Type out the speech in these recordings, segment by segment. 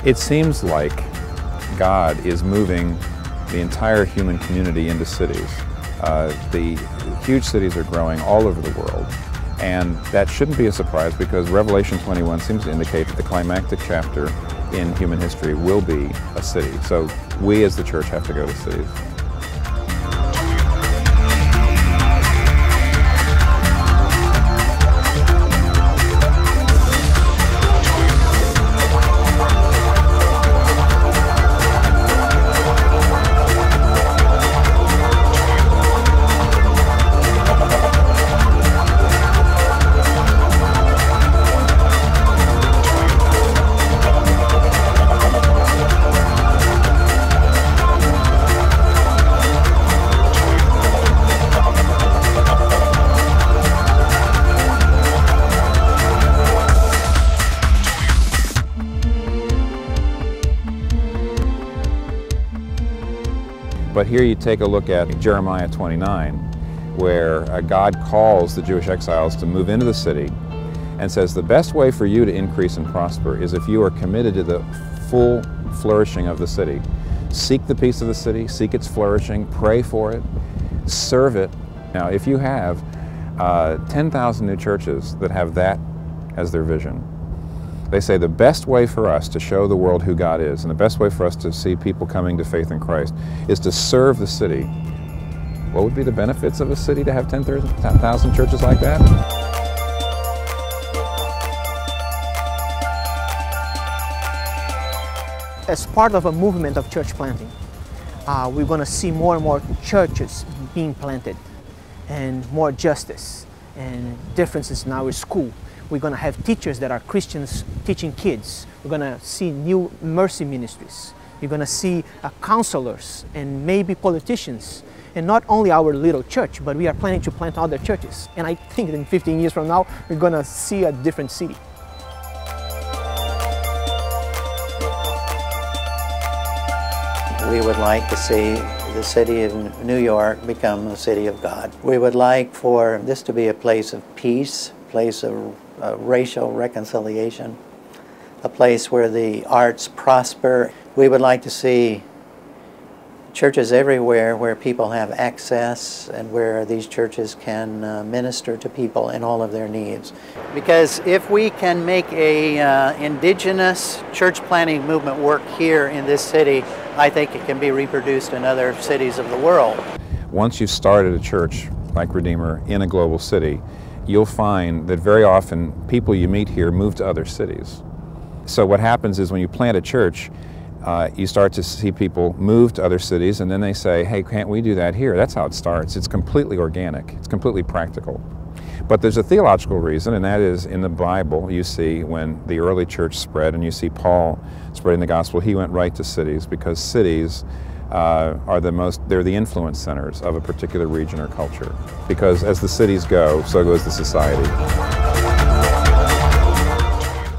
It seems like God is moving the entire human community into cities. The huge cities are growing all over the world, and that shouldn't be a surprise because Revelation 21 seems to indicate that the climactic chapter in human history will be a city. So we as the church have to go to cities. But here you take a look at Jeremiah 29, where God calls the Jewish exiles to move into the city and says the best way for you to increase and prosper is if you are committed to the full flourishing of the city. Seek the peace of the city, seek its flourishing, pray for it, serve it. Now, if you have 10,000 new churches that have that as their vision, they say the best way for us to show the world who God is and the best way for us to see people coming to faith in Christ is to serve the city. What would be the benefits of a city to have 10,000 churches like that? As part of a movement of church planting, we're going to see more and more churches being planted and more justice and differences in our school. We're going to have teachers that are Christians teaching kids. We're going to see new mercy ministries. You're going to see counselors and maybe politicians. And not only our little church, but we are planning to plant other churches. And I think in 15 years from now, we're going to see a different city. We would like to see the city of New York become a city of God. We would like for this to be a place of peace, a place of racial reconciliation, a place where the arts prosper. We would like to see churches everywhere where people have access and where these churches can minister to people in all of their needs. Because if we can make a indigenous church planting movement work here in this city, I think it can be reproduced in other cities of the world. Once you've started a church like Redeemer in a global city, you'll find that very often people you meet here move to other cities. So what happens is when you plant a church, you start to see people move to other cities and then they say, hey, can't we do that here? That's how it starts. It's completely organic. It's completely practical. But there's a theological reason, and that is in the Bible you see when the early church spread and you see Paul spreading the gospel, he went right to cities because cities they're the influence centers of a particular region or culture. Because as the cities go, so goes the society.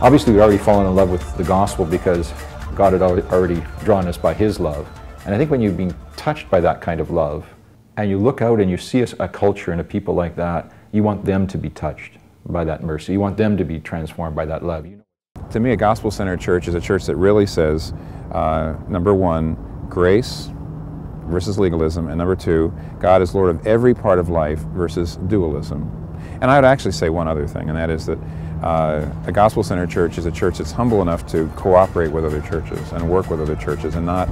Obviously we'd already fallen in love with the gospel because God had already drawn us by His love. And I think when you've been touched by that kind of love, and you look out and you see a culture and a people like that, you want them to be touched by that mercy. You want them to be transformed by that love. To me, a gospel-centered church is a church that really says, number one, grace versus legalism, and number two, God is Lord of every part of life versus dualism. And I would actually say one other thing, and that is that a gospel-centered church is a church that's humble enough to cooperate with other churches and work with other churches and not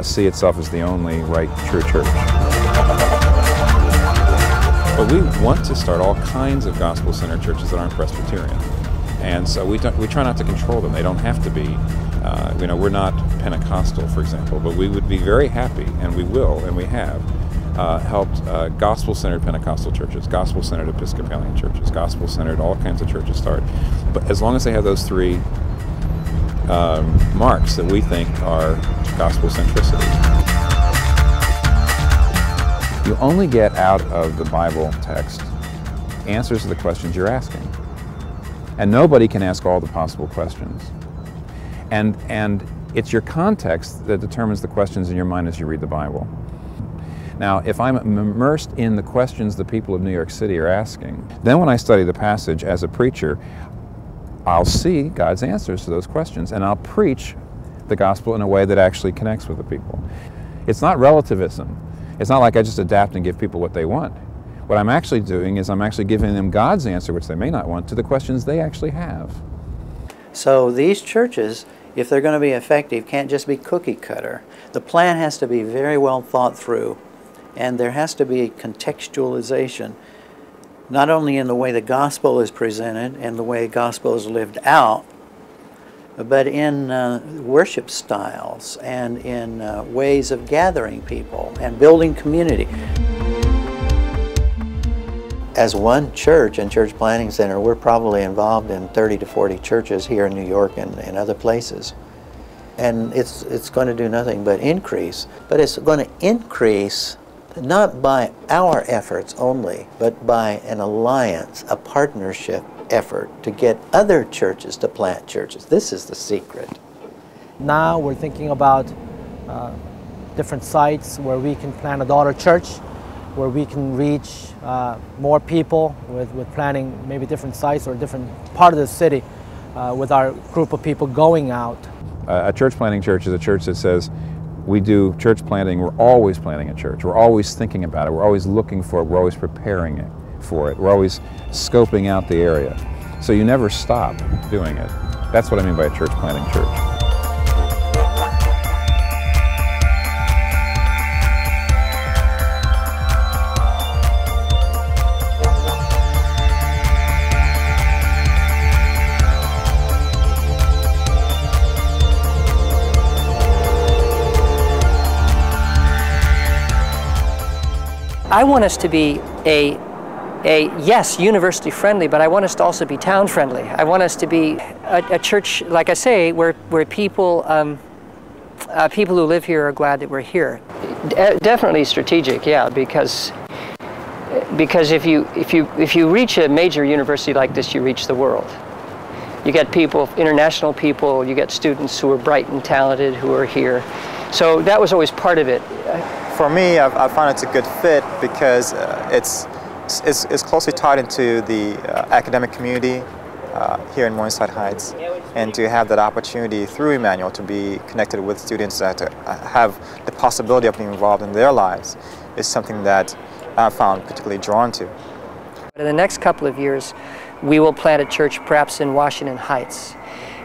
see itself as the only right, true church. But we want to start all kinds of gospel-centered churches that aren't Presbyterian. And so we try not to control them. They don't have to be. We're not Pentecostal, for example, but we would be very happy, and we will, and we have, helped gospel-centered Pentecostal churches, gospel-centered Episcopalian churches, gospel-centered all kinds of churches start. But as long as they have those three marks that we think are gospel centricity. You only get out of the Bible text answers to the questions you're asking. And nobody can ask all the possible questions. And it's your context that determines the questions in your mind as you read the Bible. Now, if I'm immersed in the questions the people of New York City are asking, then when I study the passage as a preacher, I'll see God's answers to those questions, and I'll preach the gospel in a way that actually connects with the people. It's not relativism. It's not like I just adapt and give people what they want. What I'm actually doing is I'm actually giving them God's answer, which they may not want, to the questions they actually have. So these churches, if they're going to be effective, can't just be cookie cutter. The plan has to be very well thought through, and there has to be contextualization, not only in the way the gospel is presented and the way the gospel is lived out, but in worship styles and in ways of gathering people and building community. As one church and church planting center, we're probably involved in 30 to 40 churches here in New York and in other places. And it's going to do nothing but increase. But it's going to increase not by our efforts only, but by an alliance, a partnership effort to get other churches to plant churches. This is the secret. Now we're thinking about different sites where we can plant a daughter church, where we can reach more people with planning maybe different sites or different part of the city with our group of people going out. A church planting church is a church that says, we do church planting, we're always planting a church, we're always thinking about it, we're always looking for it, we're always preparing it for it, we're always scoping out the area. So you never stop doing it. That's what I mean by a church planting church. I want us to be yes, university friendly, but I want us to also be town friendly. I want us to be a church, like I say, where people people who live here are glad that we're here. Definitely strategic, yeah, because if you reach a major university like this, you reach the world. You get people, international people, you get students who are bright and talented who are here. So that was always part of it. For me, I found it's a good fit because it's closely tied into the academic community here in Morningside Heights, and to have that opportunity through Emmanuel to be connected with students that have the possibility of being involved in their lives is something that I found particularly drawn to. In the next couple of years, we will plant a church perhaps in Washington Heights.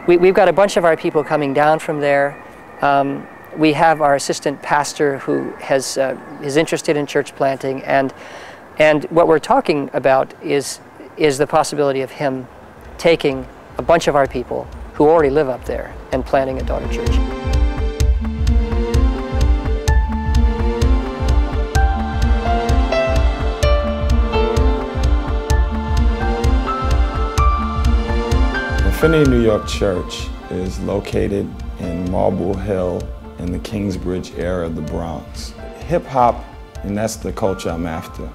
We've got a bunch of our people coming down from there. We have our assistant pastor who is interested in church planting, and what we're talking about is the possibility of him taking a bunch of our people who already live up there and planting a daughter church. Infinity New York Church is located in Marble Hill in the Kingsbridge area of the Bronx. Hip-hop, and that's the culture I'm after.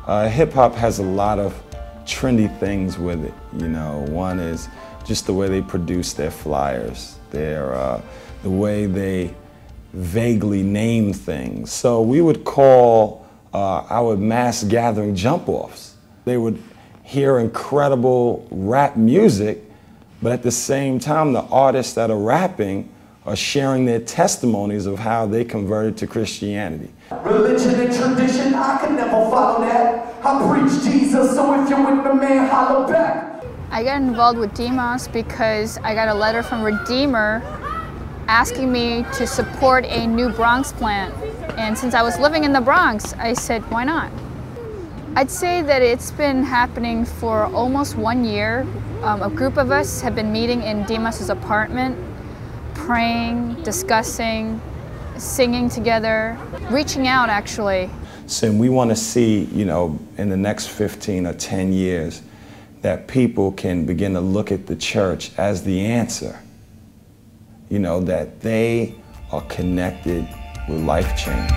Hip-hop has a lot of trendy things with it. You know, one is just the way they produce their flyers, the way they vaguely name things. So we would call our mass gathering jump-offs. They would hear incredible rap music, but at the same time, the artists that are rapping are sharing their testimonies of how they converted to Christianity. Religion and tradition, I can never follow that. I preach Jesus, so if you're with the man, holler back. I got involved with Dimas because I got a letter from Redeemer asking me to support a new Bronx plant. And since I was living in the Bronx, I said, why not? I'd say that it's been happening for almost 1 year. A group of us have been meeting in Dimas's apartment, praying, discussing, singing together, reaching out actually. So we want to see, you know, in the next 15 or 10 years, that people can begin to look at the church as the answer. You know, that they are connected with life change.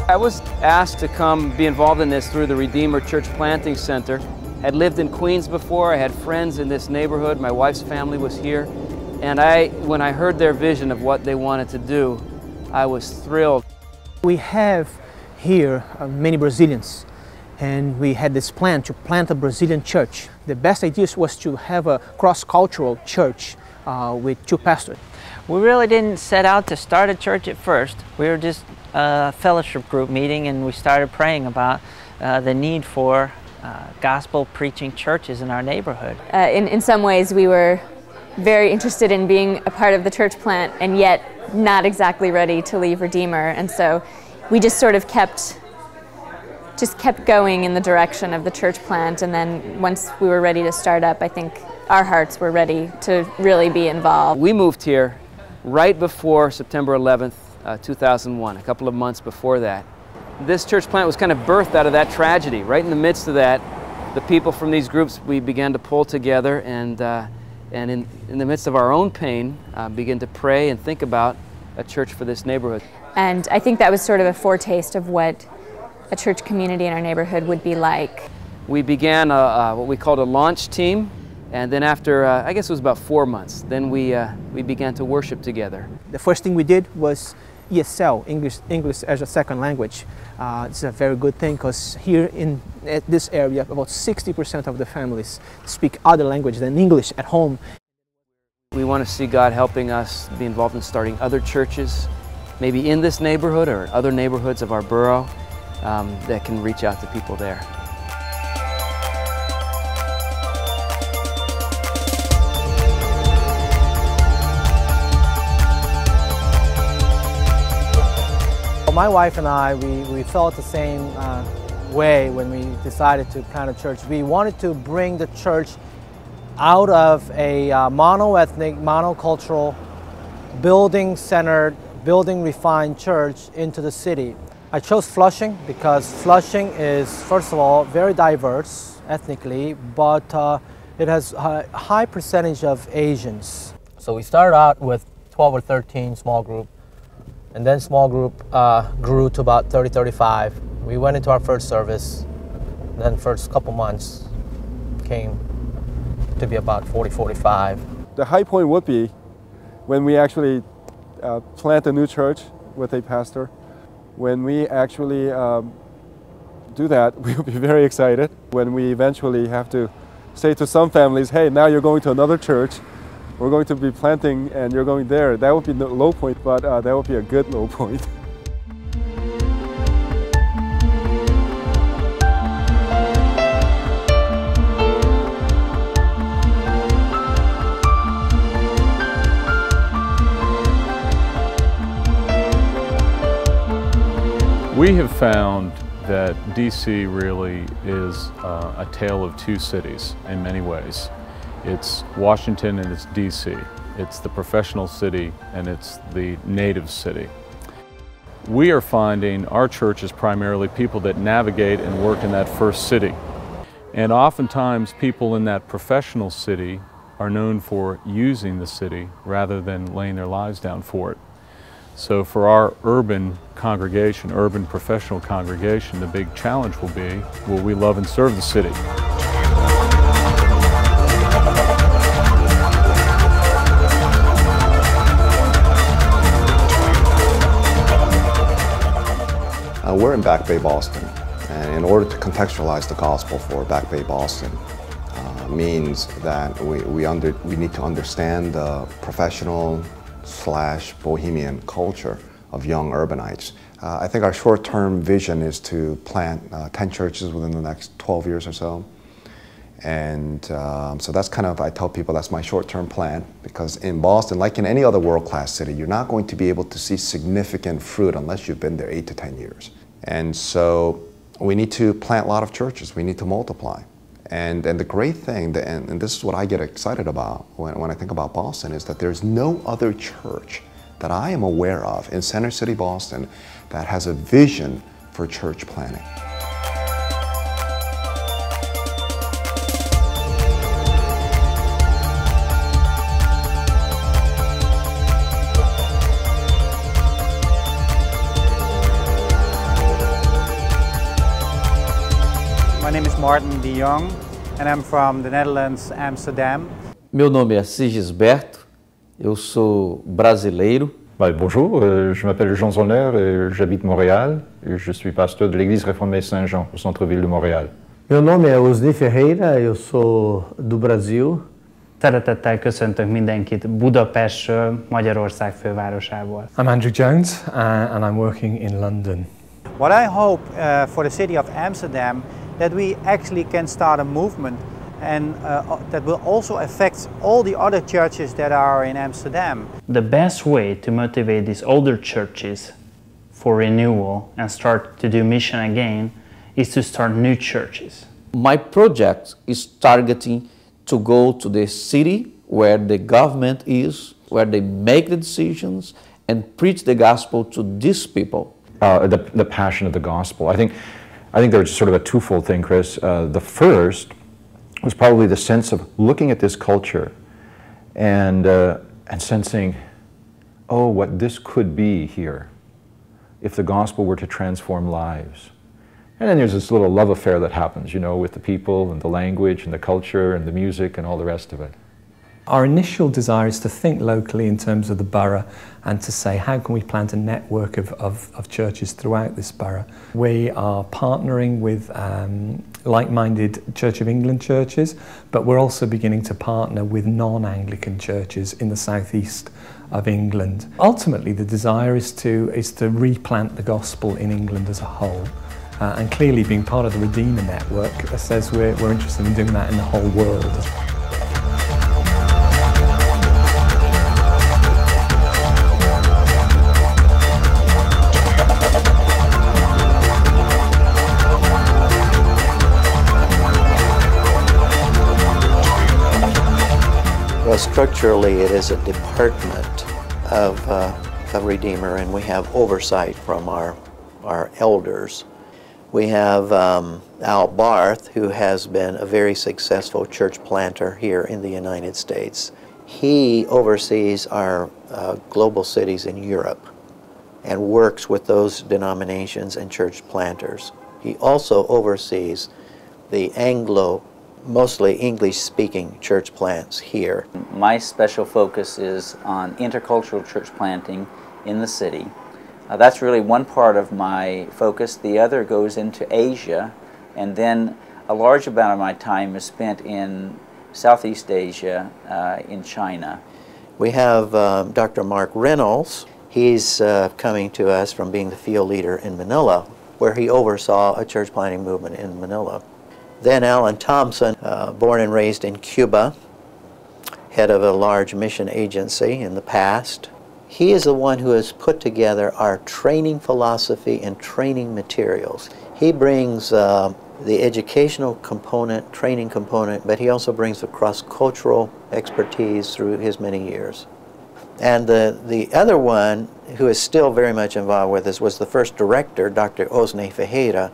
I was asked to come be involved in this through the Redeemer Church Planting Center. I'd lived in Queens before, I had friends in this neighborhood, my wife's family was here, and when I heard their vision of what they wanted to do, I was thrilled. We have here many Brazilians, and we had this plan to plant a Brazilian church. The best idea was to have a cross-cultural church with 2 pastors. We really didn't set out to start a church at first. We were just a fellowship group meeting, and we started praying about the need for gospel preaching churches in our neighborhood. In some ways we were very interested in being a part of the church plant and yet not exactly ready to leave Redeemer, and so we just sort of kept going in the direction of the church plant, and then once we were ready to start up, I think our hearts were ready to really be involved. We moved here right before September 11th, 2001, a couple of months before that. This church plant was kind of birthed out of that tragedy. Right in the midst of that, the people from these groups, we began to pull together and in the midst of our own pain, begin to pray and think about a church for this neighborhood. And I think that was sort of a foretaste of what a church community in our neighborhood would be like. We began what we called a launch team, and then after, I guess it was about 4 months, then we began to worship together. The first thing we did was ESL, English as a second language. It's a very good thing because here in this area, about 60% of the families speak other languages than English at home. We want to see God helping us be involved in starting other churches, maybe in this neighborhood or other neighborhoods of our borough that can reach out to people there. My wife and I, we felt the same way when we decided to plant a church. We wanted to bring the church out of a mono-ethnic, monocultural, building-centered, building-refined church into the city. I chose Flushing because Flushing is, first of all, very diverse ethnically, but it has a high percentage of Asians. So we started out with 12 or 13 small group, and then small group grew to about 30, 35. We went into our first service, and then first couple months came to be about 40, 45. The high point would be when we actually plant a new church with a pastor. When we actually do that, we'll be very excited. When we eventually have to say to some families, hey, now you're going to another church, we're going to be planting and you're going there. That would be the low point, but that would be a good low point. We have found that DC really is a tale of two cities in many ways. It's Washington and it's DC. It's the professional city and it's the native city. We are finding our church is primarily people that navigate and work in that first city. And oftentimes people in that professional city are known for using the city rather than laying their lives down for it. So for our urban congregation, urban professional congregation, the big challenge will be, will we love and serve the city? We're in Back Bay, Boston, and in order to contextualize the gospel for Back Bay, Boston, means that we need to understand the professional / bohemian culture of young urbanites. I think our short-term vision is to plant 10 churches within the next 12 years or so. And so that's kind of, I tell people that's my short-term plan, because in Boston, like in any other world-class city, you're not going to be able to see significant fruit unless you've been there 8 to 10 years. And so we need to plant a lot of churches. We need to multiply. And the great thing, and this is what I get excited about when I think about Boston, is that there's no other church that I am aware of in Center City, Boston, that has a vision for church planting. My name is Martin de Jong, and I'm from the Netherlands, Amsterdam. Meu nome é Sirgisberto, eu sou brasileiro. Bonjour, je m'appelle Jean Zoellner et j'habite Montréal. Et je suis pasteur de l'église réformée Saint-Jean, au centre-ville de Montréal. Meu nome é Osni Ferreira, eu sou do Brasil. Szeretettel köszöntök mindenkit Budapestről, Magyarország fővárosából. I'm Andrew Jones and I'm working in London. What I hope for the city of Amsterdam, that we actually can start a movement and that will also affect all the other churches that are in Amsterdam. The best way to motivate these older churches for renewal and start to do mission again is to start new churches. My project is targeting to go to the city where the government is, where they make the decisions and preach the gospel to these people. The passion of the gospel. I think there's sort of a twofold thing, Chris. The first was probably the sense of looking at this culture and sensing, oh, what this could be here if the gospel were to transform lives. And then there's this little love affair that happens, you know, with the people and the language and the culture and the music and all the rest of it. Our initial desire is to think locally in terms of the borough and to say how can we plant a network of churches throughout this borough. We are partnering with like-minded Church of England churches, but we're also beginning to partner with non-Anglican churches in the southeast of England. Ultimately, the desire is to replant the gospel in England as a whole. And clearly being part of the Redeemer Network says we're interested in doing that in the whole world. Well, structurally it is a department of Redeemer, and we have oversight from our elders. We have Al Barth, who has been a very successful church planter here in the United States. He oversees our global cities in Europe and works with those denominations and church planters. He also oversees the mostly English-speaking church plants here. My special focus is on intercultural church planting in the city. That's really one part of my focus. The other goes into Asia, and then a large amount of my time is spent in Southeast Asia, in China. We have Dr. Mark Reynolds. He's coming to us from being the field leader in Manila, where he oversaw a church planting movement in Manila. Then Alan Thompson, born and raised in Cuba, head of a large mission agency in the past. He is the one who has put together our training philosophy and training materials. He brings the educational component, training component, but he also brings the cross-cultural expertise through his many years. And the other one, who is still very much involved with us, was the first director, Dr. Osni Ferreira,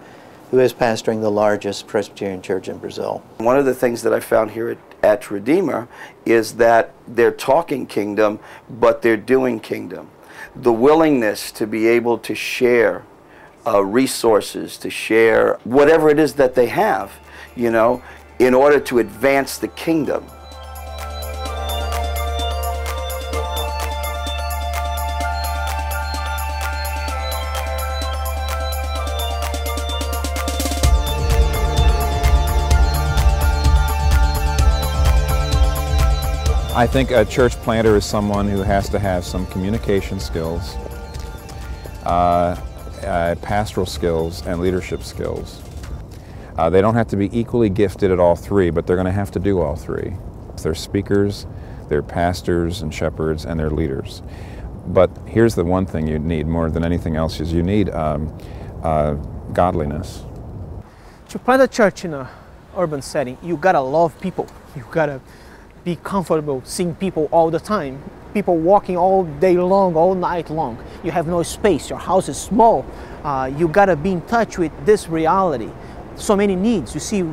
who is pastoring the largest Presbyterian church in Brazil. One of the things that I found here at Redeemer is that they're talking kingdom, but they're doing kingdom. The willingness to be able to share resources, to share whatever it is that they have, you know, in order to advance the kingdom. I think a church planter is someone who has to have some communication skills, pastoral skills, and leadership skills. They don't have to be equally gifted at all three, but they're going to have to do all three. They're speakers, they're pastors and shepherds, and they're leaders. But here's the one thing you need more than anything else is you need godliness. To plant a church in an urban setting, you gotta love people. You gotta be comfortable seeing people all the time. People walking all day long, all night long. You have no space, your house is small. You gotta be in touch with this reality. So many needs. You see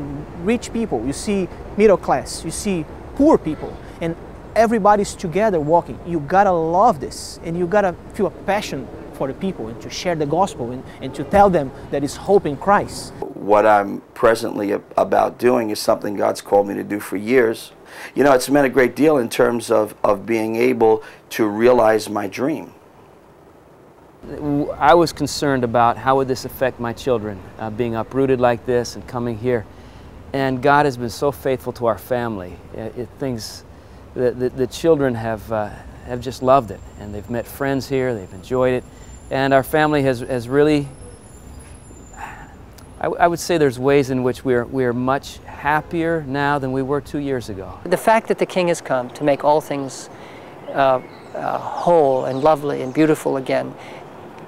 rich people, you see middle class, you see poor people, and everybody's together walking. You gotta love this, and you gotta feel a passion for the people and to share the gospel and to tell them that it's hope in Christ. What I'm presently about doing is something God's called me to do for years. You know, it's meant a great deal in terms of being able to realize my dream. I was concerned about how would this affect my children, being uprooted like this and coming here. And God has been so faithful to our family. The children have just loved it, and they've met friends here, they've enjoyed it, and our family has really, I would say there's ways in which we're much happier now than we were 2 years ago. The fact that the King has come to make all things whole and lovely and beautiful again,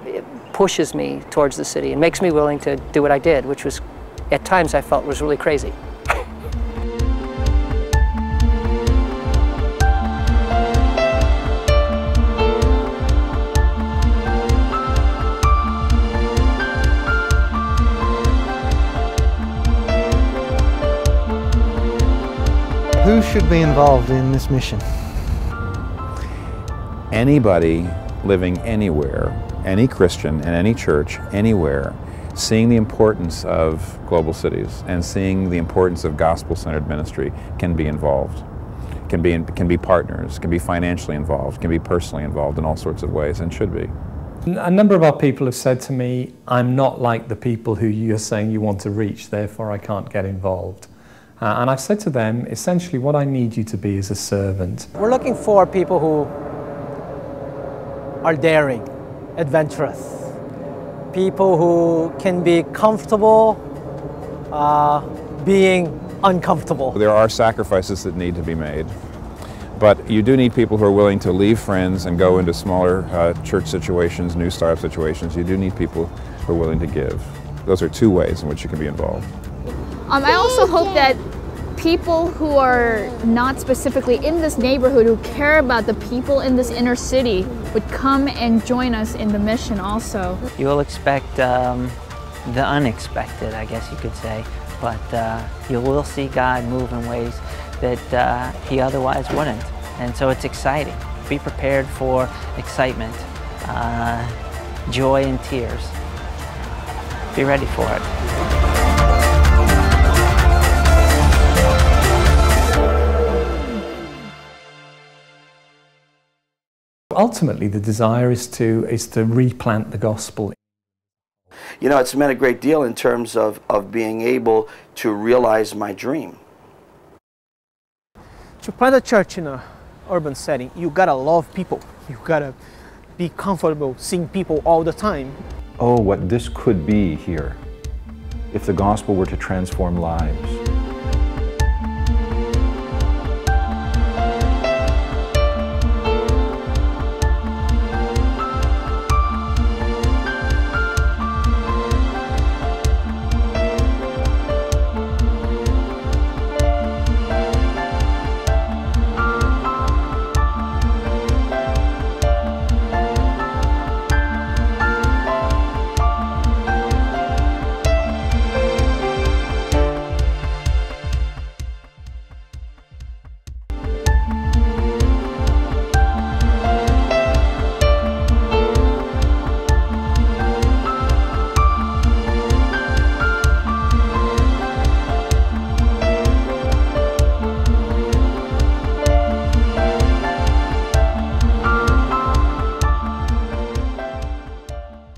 it pushes me towards the city and makes me willing to do what I did, which was, at times I felt was really crazy. Who should be involved in this mission? Anybody living anywhere, any Christian in any church, anywhere, seeing the importance of global cities and seeing the importance of gospel-centered ministry can be involved, can be partners, can be financially involved, can be personally involved in all sorts of ways, and should be. A number of our people have said to me, I'm not like the people who you're saying you want to reach, therefore I can't get involved. And I've said to them, essentially what I need you to be is a servant. We're looking for people who are daring, adventurous, people who can be comfortable being uncomfortable. There are sacrifices that need to be made, but you do need people who are willing to leave friends and go into smaller church situations, new startup situations. You do need people who are willing to give. Those are two ways in which you can be involved. I also hope that people who are not specifically in this neighborhood, who care about the people in this inner city, would come and join us in the mission also. You will expect the unexpected, I guess you could say, but you will see God move in ways that He otherwise wouldn't. And so it's exciting. Be prepared for excitement, joy and tears. Be ready for it. Ultimately, the desire is to replant the gospel. You know, it's meant a great deal in terms of being able to realize my dream. To plant a church in an urban setting, you gotta love people. You gotta be comfortable seeing people all the time. Oh, what this could be here if the gospel were to transform lives.